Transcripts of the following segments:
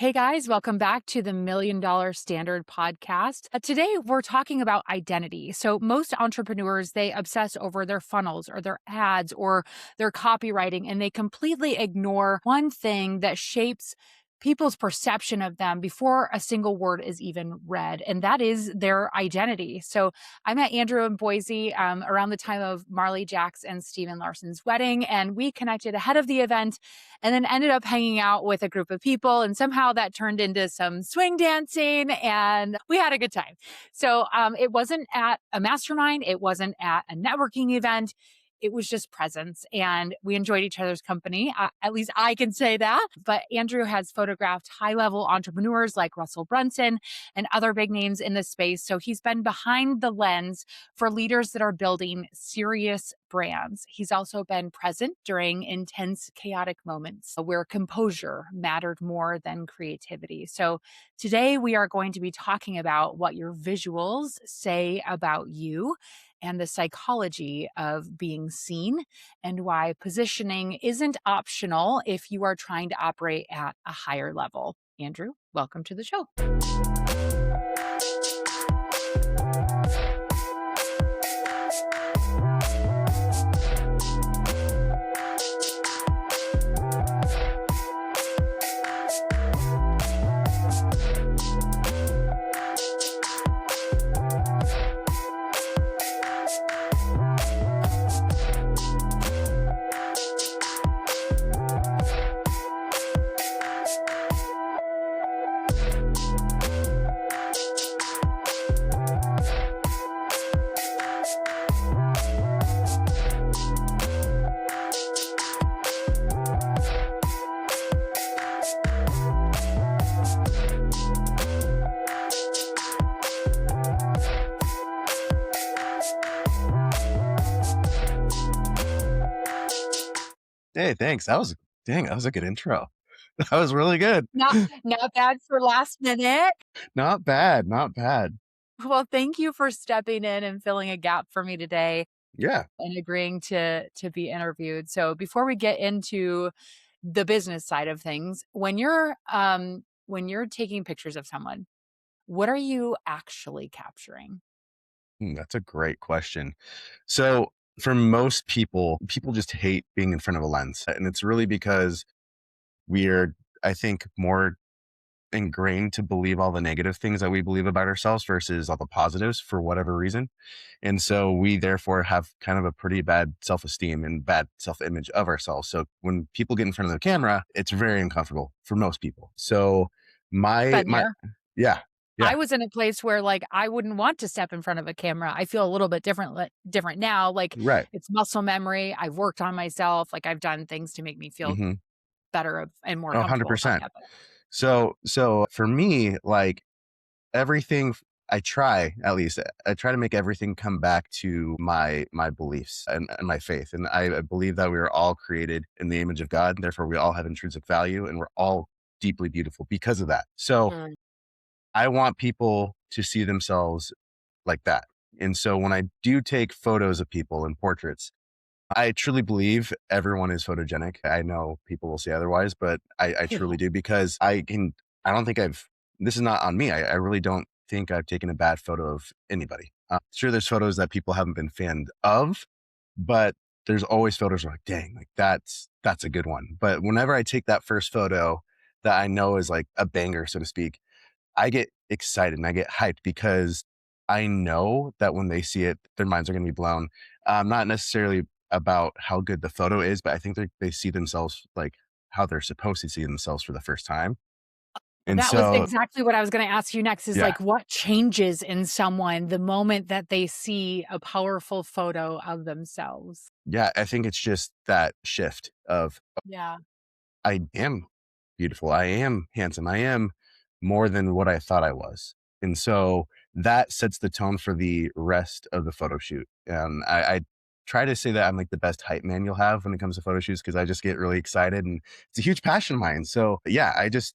Hey guys, welcome back to the Million Dollar Standard podcast. Today we're talking about identity. So most entrepreneurs, they obsess over their funnels or their ads or their copywriting, and they completely ignore one thing that shapes people's perception of them before a single word is even read, and that is their identity. So I met Andrew in Boise around the time of Marley Jack's and Steven Larson's wedding, and we connected ahead of the event and then ended up hanging out with a group of people. And somehow that turned into some swing dancing and we had a good time. So it wasn't at a mastermind, it wasn't at a networking event. It was just presence and we enjoyed each other's company. At least I can say that. But Andrew has photographed high level entrepreneurs like Russell Brunson and other big names in this space. So he's been behind the lens for leaders that are building serious brands. He's also been present during intense, chaotic moments where composure mattered more than creativity. So today we are going to be talking about what your visuals say about you and the psychology of being seen and why positioning isn't optional if you are trying to operate at a higher level. Andrew, welcome to the show. Hey, thanks. That was a good intro. That was really good. Not bad for last minute. Not bad, not bad. Well, thank you for stepping in and filling a gap for me today Yeah. and agreeing to be interviewed. So before we get into the business side of things, when you're taking pictures of someone, what are you actually capturing? That's a great question. So, for most people just hate being in front of a lens. And it's really because we're, I think, more ingrained to believe all the negative things that we believe about ourselves versus all the positives for whatever reason. And so we therefore have kind of a pretty bad self-esteem and bad self-image of ourselves. So when people get in front of the camera, it's very uncomfortable for most people. So my Been my there. yeah, yeah, I was in a place where like I wouldn't want to step in front of a camera. I feel a little bit different now. Like right. it's muscle memory. I've worked on myself. Like I've done things to make me feel Mm-hmm. and more comfortable about 100%. that. So for me, like everything I try to make everything come back to my beliefs and my faith. And I believe that we are all created in the image of God. And therefore we all have intrinsic value and we're all deeply beautiful because of that. So Mm. I want people to see themselves like that. And so when I do take photos of people and portraits, I truly believe everyone is photogenic. I know people will say otherwise, but I truly do because I don't think this is not on me. I really don't think I've taken a bad photo of anybody. Sure, there's photos that people haven't been fanned of, but there's always photos where like, dang, like that's a good one. But whenever I take that first photo that I know is like a banger, so to speak, I get excited and I get hyped because I know that when they see it, their minds are going to be blown. Not necessarily about how good the photo is, but I think they see themselves like how they're supposed to see themselves for the first time. And That was so, exactly what I was gonna ask you next is yeah, like what changes in someone the moment that they see a powerful photo of themselves? yeah, I think it's just that shift of Yeah. I am beautiful. I am handsome. I am more than what I thought I was. And so that sets the tone for the rest of the photo shoot. And I try to say that I'm like the best hype man you'll have when it comes to photo shoots because I just get really excited and it's a huge passion of mine. So yeah, I just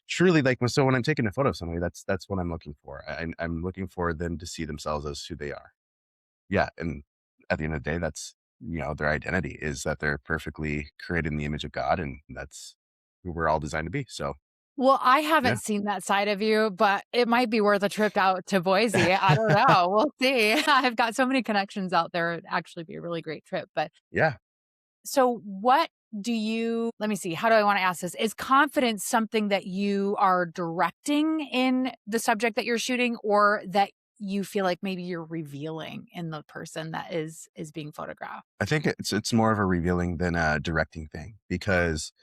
truly like so when I'm taking a photo of somebody, that's what I'm looking for. I'm looking for them to see themselves as who they are. Yeah. And at the end of the day, that's, their identity is that they're perfectly created in the image of God. And that's who we're all designed to be. So Well, I Yeah. haven't seen that side of you, but it might be worth a trip out to Boise. I don't know. We'll see. I've got so many connections out there. It'd actually be a really great trip. But Yeah. so what do you let me see, how do I want to ask this? Is confidence something that you are directing in the subject that you're shooting or that you feel like maybe you're revealing in the person that is being photographed? I think it's more of a revealing than a directing thing because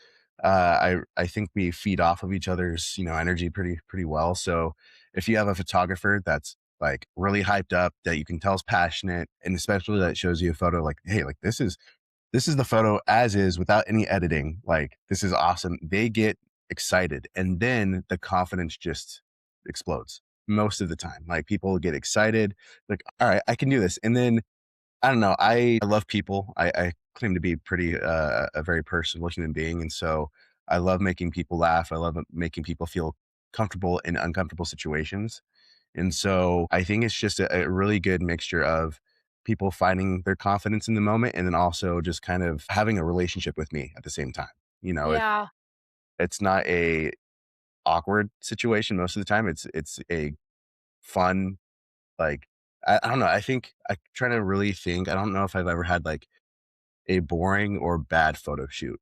I think we feed off of each other's energy pretty well. So if you have a photographer that's like really hyped up that you can tell is passionate, and especially that shows you a photo like, hey, like this is the photo as is without any editing. Like this is awesome. They get excited, and then the confidence just explodes most of the time. Like people get excited, like all right, I can do this, and then I don't know. I love people. I claim to be pretty a very personable human being, and so I love making people laugh. I love making people feel comfortable in uncomfortable situations, and so I think it's just a really good mixture of people finding their confidence in the moment, and then also just kind of having a relationship with me at the same time. Yeah. It's not a awkward situation most of the time. It's a fun like I don't know. I think I try to really think. I don't know if I've ever had like a boring or bad photo shoot.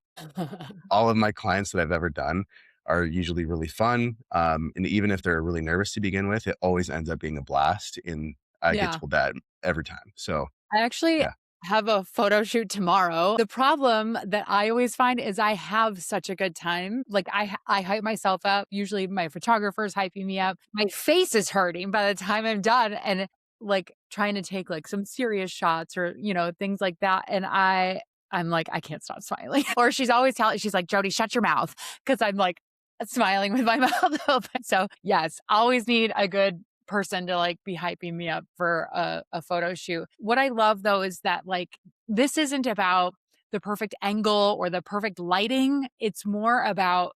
All of my clients that I've ever done are usually really fun. And even if they're really nervous to begin with, it always ends up being a blast. And I get Yeah. told that every time. So I actually yeah, have a photo shoot tomorrow. The problem that I always find is I have such a good time. Like I hype myself up. Usually my photographer's hyping me up. My face is hurting by the time I'm done and like trying to take like some serious shots or, things like that. And I'm like, I can't stop smiling. Or she's always telling, she's like, Jody, shut your mouth. Cause I'm like smiling with my mouth open. So yes, always need a good person to like be hyping me up for a photo shoot. What I love though is that like this isn't about the perfect angle or the perfect lighting. It's more about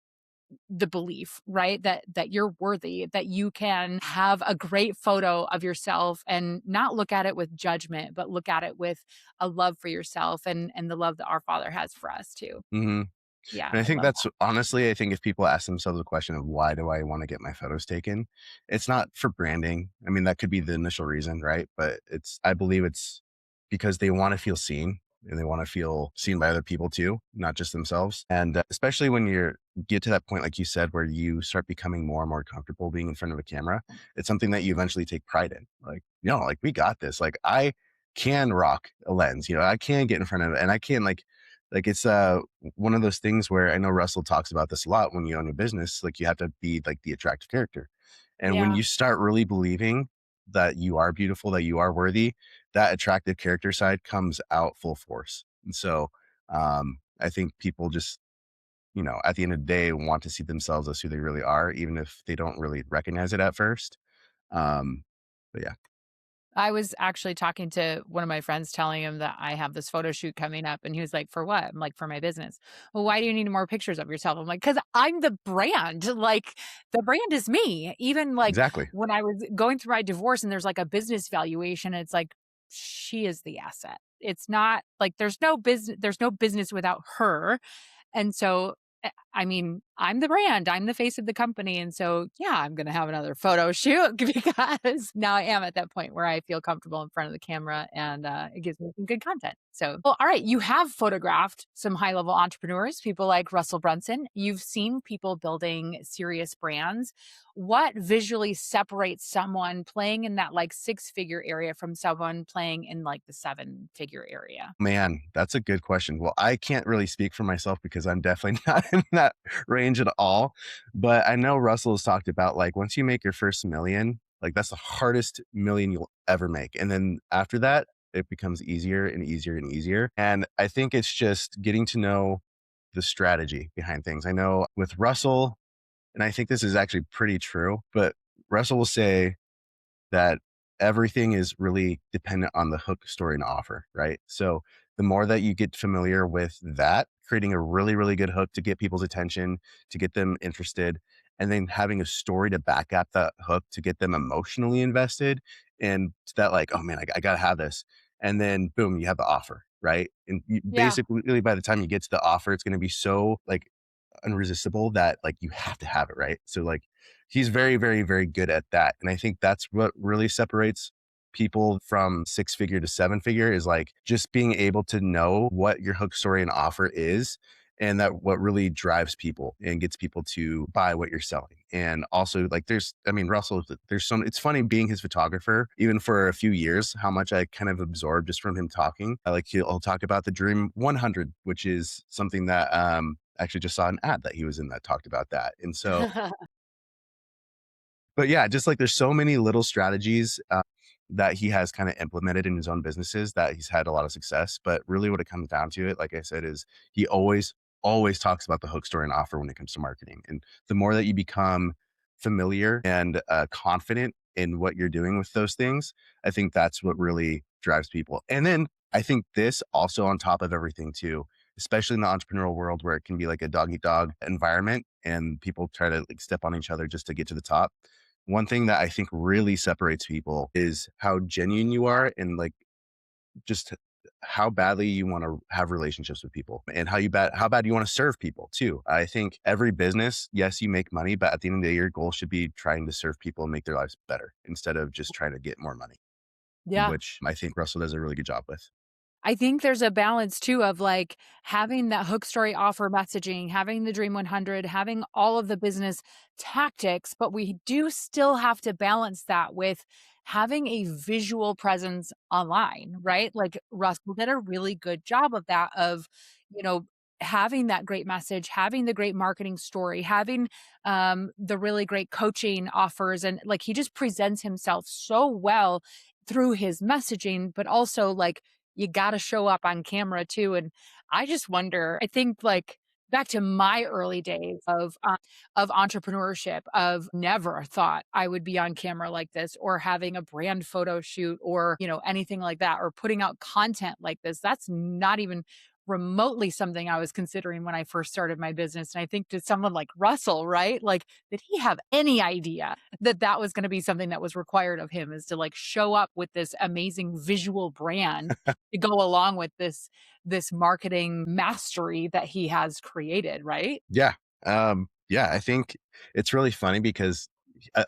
the belief, right? That you're worthy, that you can have a great photo of yourself and not look at it with judgment, but look at it with a love for yourself and the love that our Father has for us too. hmm Yeah, and I I think love that's honestly, I think if people ask themselves the question of why do I want to get my photos taken, it's not for branding. I mean, that could be the initial reason, right? But I believe it's because they want to feel seen and they want to feel seen by other people too, not just themselves. And especially when get to that point, like you said, where you start becoming more and more comfortable being in front of a camera, it's something that you eventually take pride in. Like, like we got this. Like I can rock a lens, I can get in front of it and I can like it's one of those things where I know Russell talks about this a lot when you own a business, like you have to be like the attractive character. And when Yeah. you start really believing that you are beautiful, that you are worthy, that attractive character side comes out full force. And so I think people just, at the end of the day, want to see themselves as who they really are, even if they don't really recognize it at first. Um, but yeah, I was actually talking to one of my friends telling him that I have this photo shoot coming up, and he was like, "For what?" I'm like, "For my business." "Well, why do you need more pictures of yourself?" I'm like, "'Cause I'm the brand." Like, the brand is me. Even, like, exactly. when I was going through my divorce and there's, like, a business valuation, it's like, she is the asset. It's not like, there's no business without her, and so, I mean, I'm the brand, I'm the face of the company, and so, yeah, I'm gonna have another photo shoot because now I am at that point where I feel comfortable in front of the camera and, it gives me some good content. So well, alright, you have photographed some high-level entrepreneurs, people like Russell Brunson. You've seen people building serious brands. What visually separates someone playing in that, like, six-figure area from someone playing in, like, the seven-figure area? Man, that's a good question. Well, I can't really speak for myself because I'm definitely not in that range at all. But I know Russell has talked about like once you make your first million, like that's the hardest million you'll ever make. And then after that, it becomes easier and easier and easier. And I think it's just getting to know the strategy behind things. I know with Russell, and I think this is actually pretty true, but Russell will say, that everything is really dependent on the hook, story, and offer, right? So the more that you get familiar with that, creating a really, really good hook to get people's attention, to get them interested, and then having a story to back up that hook to get them emotionally invested and that like, oh man, I got to have this. And then boom, you have the offer, right? And Yeah. basically, really by the time you get to the offer, it's going to be so like unresistible that like you have to have it, right? So like he's very, very, very good at that. And I think that's what really separates people from six figure to seven figure is like just being able to know what your hook story and offer is. And that what really drives people and gets people to buy what you're selling. And also like Russell, there's some, it's funny being his photographer, even for a few years, how much I kind of absorbed just from him talking. Like he'll talk about the Dream 100, which is something that actually just saw an ad that he was in that talked about that. And so but yeah, just like there's so many little strategies that he has kind of implemented in his own businesses that he's had a lot of success. But really, what it comes down to, it, like I said, is he always talks about the hook story and offer when it comes to marketing. And the more that you become familiar and confident in what you're doing with those things, I think that's what really drives people. And then I think this also on top of everything too, especially in the entrepreneurial world where it can be like a dog eat dog environment and people try to like step on each other just to get to the top. One thing that I think really separates people is how genuine you are and like just how badly you want to have relationships with people and how bad you want to serve people too. I think every business, yes, you make money, but at the end of the day, your goal should be trying to serve people and make their lives better instead of just trying to get more money, Yeah. which I think Russell does a really good job with. I think there's a balance too of like having that hook story offer messaging, having the Dream 100, having all of the business tactics, but we do still have to balance that with having a visual presence online, right? Like Russell did a really good job of that, of, you know, having that great message, having the great marketing story, having the really great coaching offers. And like he just presents himself so well through his messaging, but also like you gotta show up on camera too, and I just wonder, I think, like, back to my early days of entrepreneurship, of never thought I would be on camera like this or having a brand photo shoot or, anything like that, or putting out content like this. That's not even remotely something I was considering when I first started my business, and I think to someone like Russell, right? Like, did he have any idea that that was gonna be something that was required of him, is to, like, show up with this amazing visual brand to go along with this marketing mastery that he has created, right? Yeah. Yeah, I think it's really funny because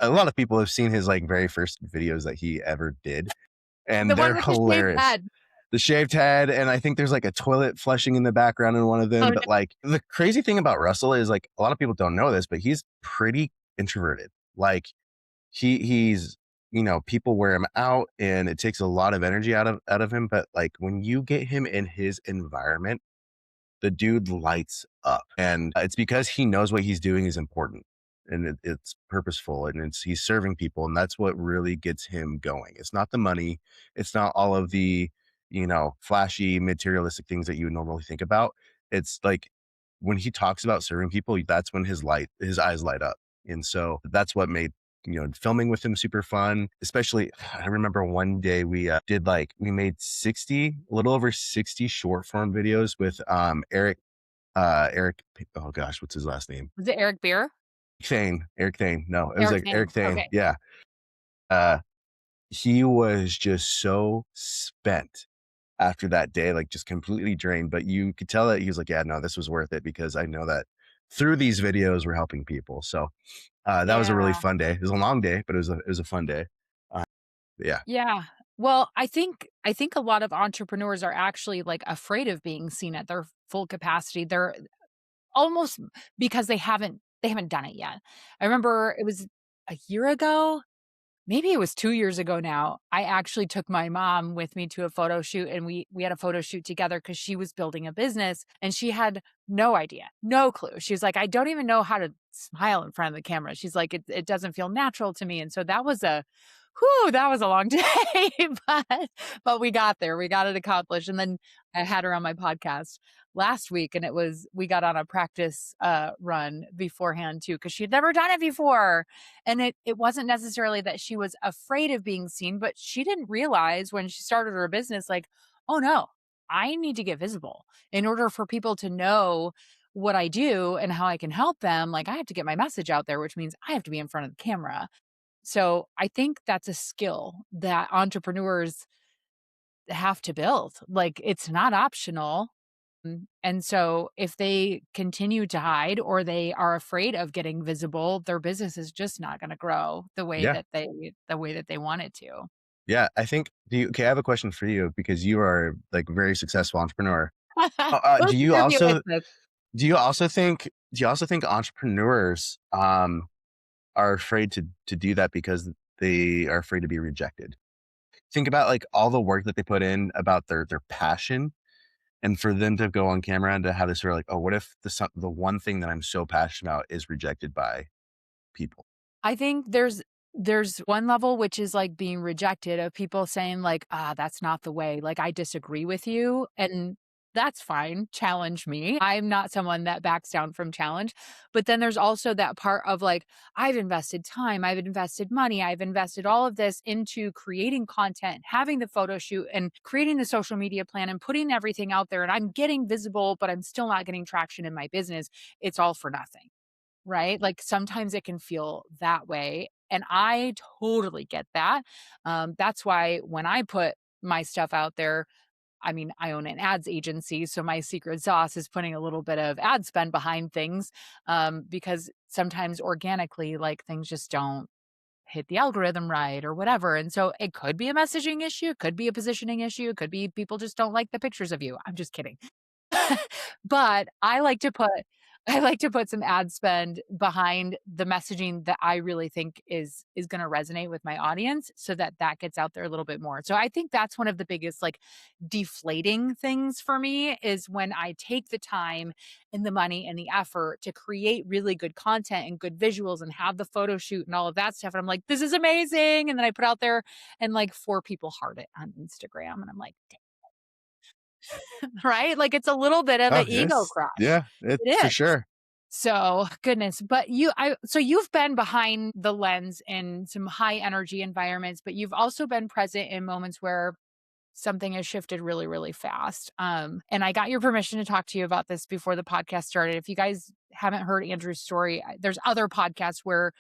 a lot of people have seen his like very first videos that he ever did, The and one they're with the shaved hilarious. head. The shaved head, and I think there's like a toilet flushing in the background in one of Oh, them. no. But like the crazy thing about Russell is like a lot of people don't know this, but he's pretty introverted. Like he's people wear him out and it takes a lot of energy out of him. But like when you get him in his environment, the dude lights up, and it's because he knows what he's doing is important, and it's purposeful, and he's serving people, and that's what really gets him going. It's not the money, it's not all of the flashy materialistic things that you would normally think about. It's like when he talks about serving people, that's when his eyes light up, and so that's what made filming with him super fun. Especially, I remember one day we made 60, a little over 60 short form videos with Eric, oh gosh, what's his last name? Was it Eric Beer? Eric Thane. No, it was Eric like Eric Thane. Thane. Okay. Yeah. Uh, he was just so spent after that day, like just completely drained. But you could tell that he was like, yeah, no, this was worth it because I know that through these videos we're helping people. So that was a really Yeah. fun day. It was a long day, but it was a fun day. Uh, yeah. Yeah. Well, I think a lot of entrepreneurs are actually, like, afraid of being seen at their full capacity. They're almost because they haven't done it yet. I remember it was a year ago. Maybe it was 2 years ago now. I actually took my mom with me to a photo shoot, and we had a photo shoot together because she was building a business, and she had no idea, no clue. She was like, "I don't even know how to smile in front of the camera." She's like, "It doesn't feel natural to me." And so that was a whew, that was a long day, but we got there. We got it accomplished, and then I had her on my podcast last week, and we got on a practice, run beforehand too, because 'cause she'd never done it before. And it wasn't necessarily that she was afraid of being seen, but she didn't realize when she started her business, like, "Oh, no, I need to get visible. In order for people to know what I do and how I can help them, like, I have to get my message out there, which means I have to be in front of the camera." So, I think that's a skill that entrepreneurs have to build. Like, it's not optional. And so if they continue to hide or they are afraid of getting visible, their business is just not gonna grow Yeah. the way that they want it to. Yeah. I think, okay, I have a question for you because you are like a very successful entrepreneur. We'll contribute with this. Do you also think entrepreneurs are afraid to do that because they are afraid to be rejected? Think about like all the work that they put in about their passion, and for them to go on camera and to have this sort of like, oh, what if the one thing that I'm so passionate about is rejected by people? I think there's one level which is, like, being rejected of people saying, like, "Ah, that's not the way, like, I disagree with you," and that's fine, challenge me. I'm not someone that backs down from challenge, but then there's also that part of, like, I've invested time, I've invested money, I've invested all of this into creating content, having the photo shoot, and creating the social media plan, and putting everything out there, and I'm getting visible, but I'm still not getting traction in my business. It's all for nothing. Right? Like, sometimes it can feel that way, and I totally get that. That's why when I put my stuff out there, I mean, I own an ads agency, so my secret sauce is putting a little bit of ad spend behind things, because sometimes organically, like, things just don't hit the algorithm right or whatever, and so it could be a messaging issue, it could be a positioning issue, it could be people just don't like the pictures of you. I'm just kidding. But I like to put some ad spend behind the messaging that I really think is gonna resonate with my audience so that that gets out there a little bit more. So I think that's one of the biggest, like, deflating things for me is when I take the time and the money and the effort to create really good content and good visuals and have the photo shoot and all of that stuff, and I'm like, "This is amazing," and then I put out there and, like, 4 people heart it on Instagram, and I'm like, right? Like, it's a little bit of Oh, an ego yes. crush. Yeah, it It for is. sure. So, goodness, but so you've been behind the lens in some high energy environments, but you've also been present in moments where something has shifted really, really fast. And I got your permission to talk to you about this before the podcast started. If you guys haven't heard Andrew's story, there's other podcasts where,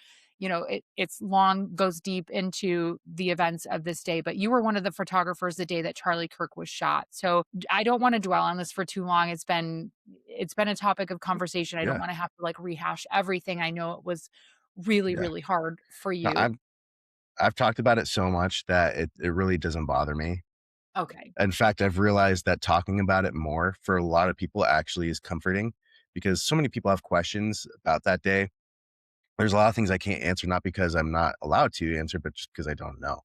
it's long, goes deep into the events of this day. But you were one of the photographers the day that Charlie Kirk was shot. So I don't want to dwell on this for too long. It's been a topic of conversation. I don't Yeah. want to have to like rehash everything. I know it was really, Yeah. really hard for No, you. I've talked about it so much that it really doesn't bother me. Okay. In fact, I've realized that talking about it more for a lot of people actually is comforting because so many people have questions about that day. There's a lot of things I can't answer, not because I'm not allowed to answer, but just because I don't know.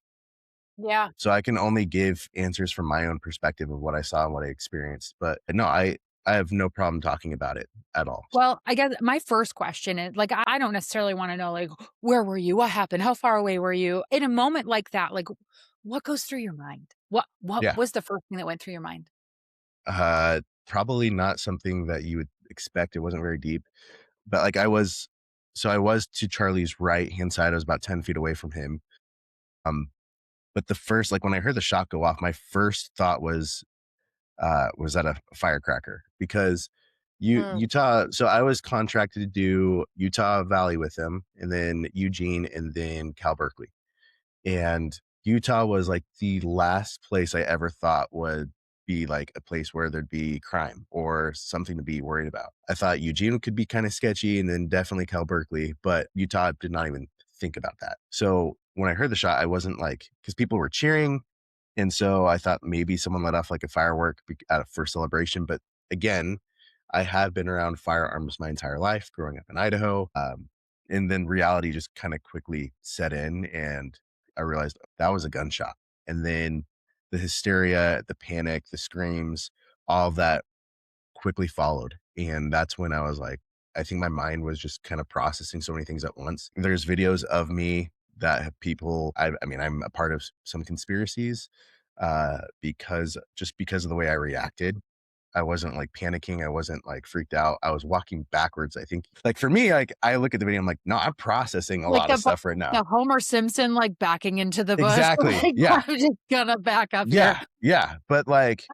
Yeah. So I can only give answers from my own perspective of what I saw and what I experienced. But no, I have no problem talking about it at all. Well, I guess my first question is like, I don't necessarily want to know, like, where were you? What happened? How far away were you? In a moment like that, like, what goes through your mind? What Yeah. was the first thing that went through your mind? Probably not something that you would expect. It wasn't very deep, but like I was to Charlie's right hand side. I was about 10 feet away from him. Um, but the first, like when I heard the shot go off, my first thought was that a firecracker? Because Mm. Utah, so I was contracted to do Utah Valley with them, and then Eugene, and then Cal Berkeley. And Utah was like the last place I ever thought would be like a place where there'd be crime or something to be worried about. I thought Eugene could be kind of sketchy and then definitely Cal Berkeley, but Utah did not even think about that. So when I heard the shot, I wasn't like, because people were cheering. And so I thought maybe someone let off like a firework at a first celebration. But again, I have been around firearms my entire life growing up in Idaho. And then reality just kind of quickly set in and I realized that was a gunshot. And then the hysteria, the panic, the screams, all of that quickly followed. And that's when I was like, I think my mind was just kind of processing so many things at once. There's videos of me that have people, I mean, I'm a part of some conspiracies because of the way I reacted. I wasn't like panicking. I wasn't like freaked out. I was walking backwards. I think like for me, like I look at the video, I'm like, no, I'm processing a Like lot of stuff right now. the Homer Simpson, like, backing into the bush, Exactly. like, Yeah. I'm just gonna back up here. Yeah. Yeah. But like,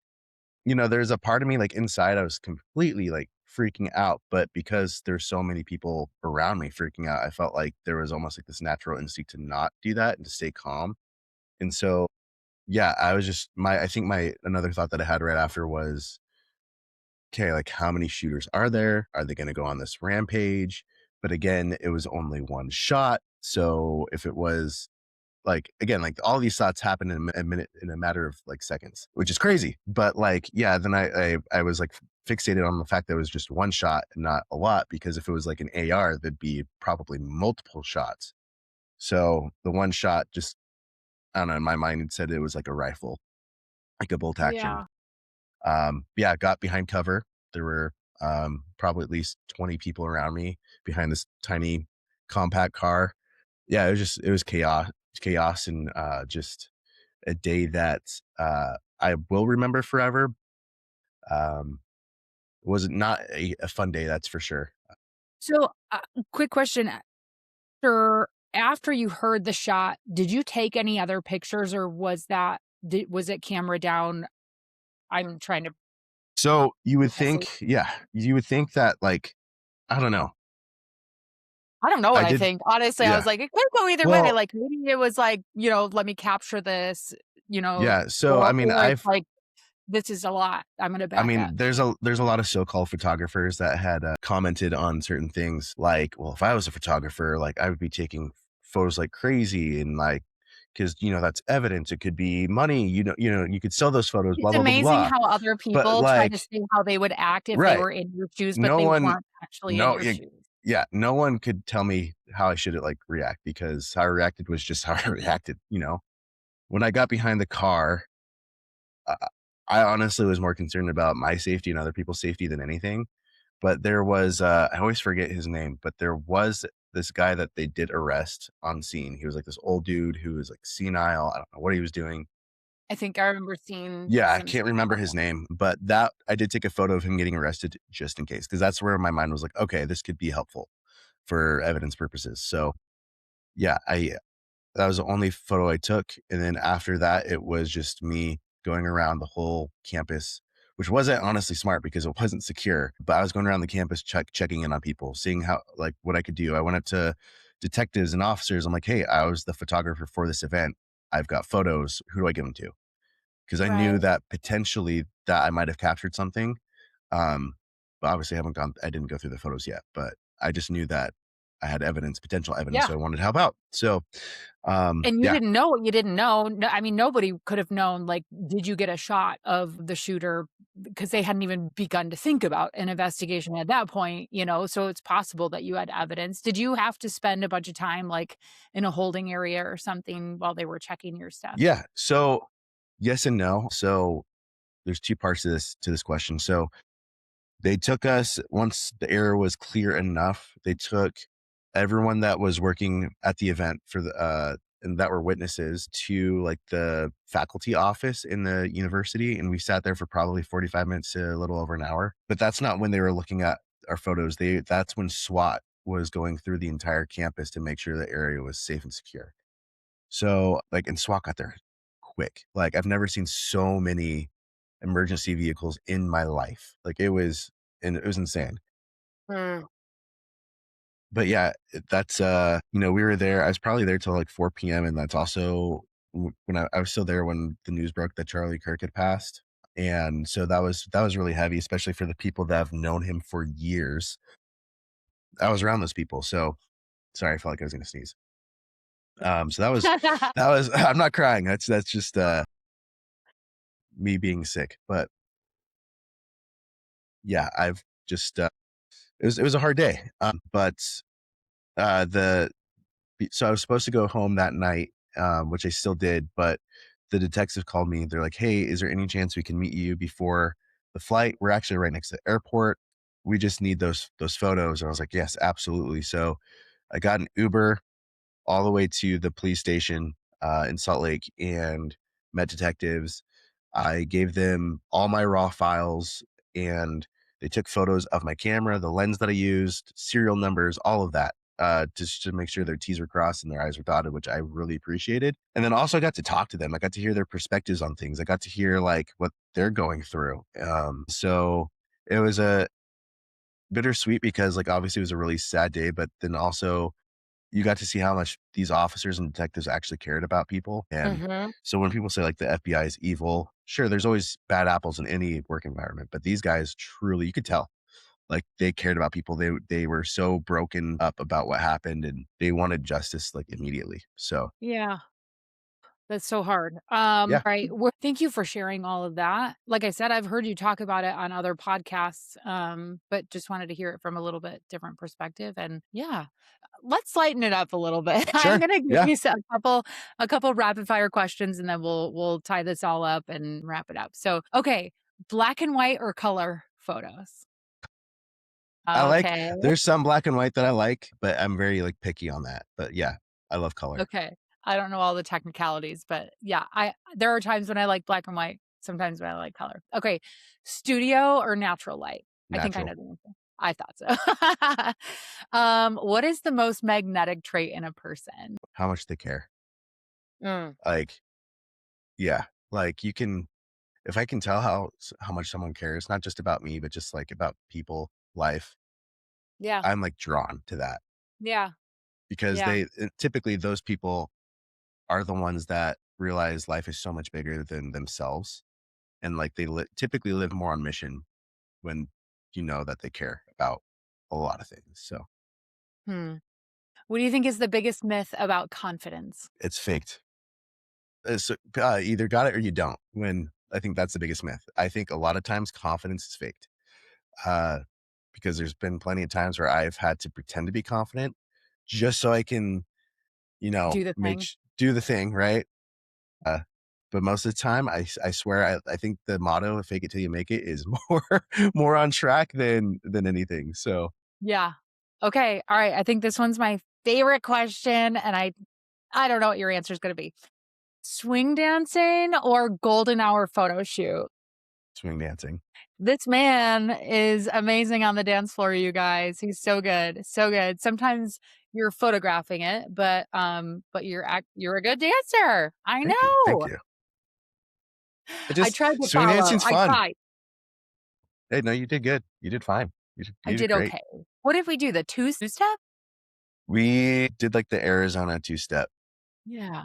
there's a part of me like inside I was completely like freaking out, but because there's so many people around me freaking out, I felt like there was almost like this natural instinct to not do that and to stay calm. And so, yeah, I was just I think my another thought that I had right after was okay, like how many shooters are there? Are they going to go on this rampage? But again, it was only one shot. So if it was like, again, like all these thoughts happen in a minute, in a matter of like seconds, which is crazy. But like, yeah, then I was like fixated on the fact that it was just one shot and not a lot, because if it was like an AR, there'd be probably multiple shots. So the one shot just, I don't know, in my mind, it said it was like a rifle, like a bolt action. Yeah. Yeah, got behind cover. There were probably at least 20 people around me behind this tiny compact car. Yeah, it was chaos, and just a day that I will remember forever. Um, was not a fun day, that's for sure. So, quick question. After you heard the shot, did you take any other pictures or was it camera down? I'm trying to So you would process it. think, yeah, you would think that like, I don't know. I don't know what I I did, think. Honestly, I was yeah. like, it could go either way. Well, Like, maybe it was like, let me capture this, yeah. So I mean, or it's like, this is a lot. I'm gonna back up. there's a lot of so-called photographers that had commented on certain things like, well, if I was a photographer, like I would be taking photos like crazy, and like, because that's evidence. It could be money. You could sell those photos. Blah It's blah blah amazing blah. how other But people try to like, see how they would act if they right? were in your shoes, but No they one, weren't actually in no, your shoes. yeah, no one could tell me how I should like react, because how I reacted was just how I reacted. When I got behind the car, uh, I honestly was more concerned about my safety and other people's safety than anything. But there was, I always forget his name, but there was this guy that they did arrest on scene. He was like this old dude who was like senile. I don't know what he was doing. I think I remember seeing Yeah, I some can't stuff remember about his name, but that I did take a photo of him getting arrested just in case, because that's where my mind was like, okay, this could be helpful for evidence purposes. So yeah, I that was the only photo I took, and then after that, it was just me going around the whole campus, which wasn't honestly smart because it wasn't secure, but I was going around the campus checking in on people, seeing how like, what I could do. I went up to detectives and officers. I'm like, "Hey, I was the photographer for this event. I've got photos. Who do I give them to?" Because I Right. knew that potentially that I might have captured something. Um, but obviously I didn't go through the photos yet, but I just knew that I had evidence, potential evidence, Yeah. so I wanted to help out. So, And you yeah. didn't know what you didn't know. No, I mean, nobody could have known, like, did you get a shot of the shooter? Because they hadn't even begun to think about an investigation at that point, so it's possible that you had evidence. Did you have to spend a bunch of time, like, in a holding area or something while they were checking your stuff? Yeah. So yes and no. So there's two parts to this question. So they took us, once the area was clear enough, they took everyone that was working at the event for the and that were witnesses to like the faculty office in the university, and we sat there for probably 45 minutes to a little over an hour. But that's not when they were looking at our photos. That's when SWAT was going through the entire campus to make sure the area was safe and secure. So, like, and SWAT got there quick. Like, I've never seen so many emergency vehicles in my life. Like, it was insane. Mm. But yeah, that's, we were there. I was probably there till like 4 p.m. And that's also when I was still there when the news broke that Charlie Kirk had passed. And so that was really heavy, especially for the people that have known him for years. I was around those people. So sorry, I felt like I was going to sneeze. So I'm not crying. That's just, me being sick. But yeah, I've just it was a hard day. But the so I was supposed to go home that night, which I still did, but the detectives called me. They're like, "Hey, is there any chance we can meet you before the flight? We're actually right next to the airport. We just need those photos." And I was like, "Yes, absolutely." So I got an Uber all the way to the police station in Salt Lake and met detectives. I gave them all my raw files, and they took photos of my camera, the lens that I used, serial numbers, all of that, just to make sure their T's were crossed and their I's were dotted, which I really appreciated. And then also I got to talk to them. I got to hear their perspectives on things. I got to hear like what they're going through. So it was a bittersweet because like obviously it was a really sad day, but then also you got to see how much these officers and detectives actually cared about people. And Mhm. so when people say like the FBI is evil, sure, there's always bad apples in any work environment, but these guys truly, you could tell, like they cared about people. They were so broken up about what happened, and they wanted justice like immediately. So Yeah. That's so hard. yeah, Right. Well, thank you for sharing all of that. Like I said, I've heard you talk about it on other podcasts, but just wanted to hear it from a little bit different perspective. And yeah, let's lighten it up a little bit. I'm sure, gonna give yeah, you a couple rapid fire questions, and then we'll tie this all up and wrap it up. So, okay, black and white or color photos? I like. Okay. There's some black and white that I like, but I'm very like picky on that. But yeah, I love color, Okay. I don't know all the technicalities, but yeah, I there are times when I like black and white, sometimes when I like color. Okay. Studio or natural light? I think I know natural. the answer. I thought so. What is the most magnetic trait in a person? How much they care. Mm, Like yeah, like you can if I can tell how much someone cares, not just about me, but just like about people, life, yeah. I'm like drawn to that Yeah. because Yeah. typically those people are the ones that realize life is so much bigger than themselves, and like they typically live more on mission when you know that they care about a lot of things. So Hmm. What do you think is the biggest myth about confidence? it's faked. Either got it or you don't. When I think that's the biggest myth. I think a lot of times confidence is faked. Uh, because there's been plenty of times where I've had to pretend to be confident just so I can, Do the thing. do the thing, right? Uh, but most of the time, I swear, I think the motto "fake it till you make it" is more more on track than anything. So Yeah. Okay. All right. I think this one's my favorite question, and I don't know what your answer is going to be. Swing dancing or golden hour photo shoot? swing dancing. This man is amazing on the dance floor, you guys. He's so good, so good. Sometimes you're photographing it, but you're a good dancer. I Thank you, thank know. you. I I just tried to swing follow. dancing's I fun. tried. Hey, no, you did good. You did fine. I You did did great. okay. What did we do? The two-step? We did like the Arizona two step, Yeah.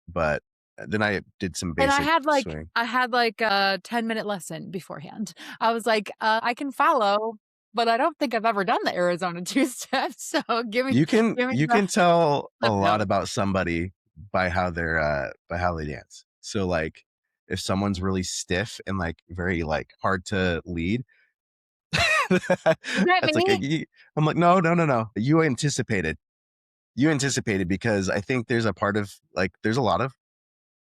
but then I did some And basic swing. I had like a 10-minute lesson beforehand. I was like, I can follow, but I don't think I've ever done the Arizona two-step. So give me You the can tell a flip lot note. about somebody by how they dance. So, like, if someone's really stiff and, like, very, like, hard to lead, Is that that's like me? I'm like, "No, no, no, no. You anticipated. You anticipated," because I think there's a part of like, there's a lot of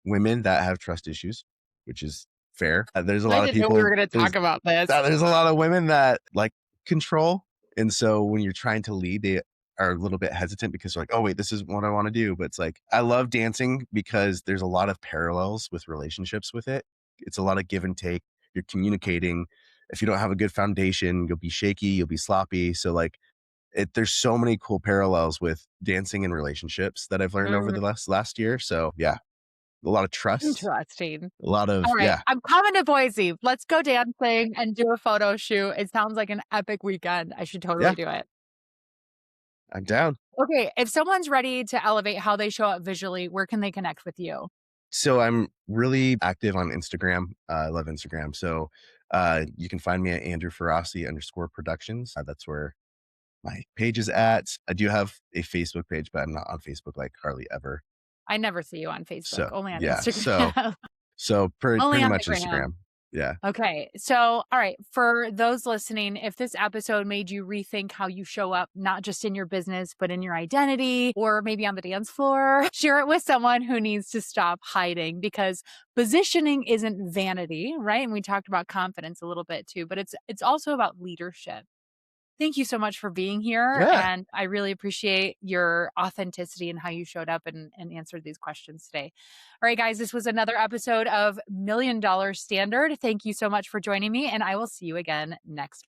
women that have trust issues, which is fair. There's a I lot of didn't know we people were gonna talk about this. there's a lot of women that like control. And so when you're trying to lead, they are a little bit hesitant because they're like, oh, wait, this is what I want to do. But it's like, I love dancing because there's a lot of parallels with relationships with it. It's a lot of give and take. You're communicating. If you don't have a good foundation, you'll be shaky, you'll be sloppy. So, like, there's so many cool parallels with dancing and relationships that I've learned over Mm, the last year. So, yeah, a lot of trust, interesting. a lot of, All right, yeah, I'm coming to Boise. Let's go dancing and do a photo shoot. It sounds like an epic weekend. I should yeah, totally do it. I'm down. Okay, if someone's ready to elevate how they show up visually, where can they connect with you? So I'm really active on Instagram. I love Instagram. So you can find me at Andrew Feraci _productions. That's where my page is at. I do have a Facebook page, but I'm not on Facebook like hardly ever. I never see you on Facebook, So only on yeah. Instagram. Only Pretty on the much gram. Instagram. Yeah. Okay. So, all right. For those listening, if this episode made you rethink how you show up, not just in your business, but in your identity or maybe on the dance floor, share it with someone who needs to stop hiding because positioning isn't vanity, right? And we talked about confidence a little bit too, but it's also about leadership. Thank you so much for being here. Yeah. And I really appreciate your authenticity and how you showed up and answered these questions today. All right, guys, this was another episode of $1 Million Standard. Thank you so much for joining me, and I will see you again next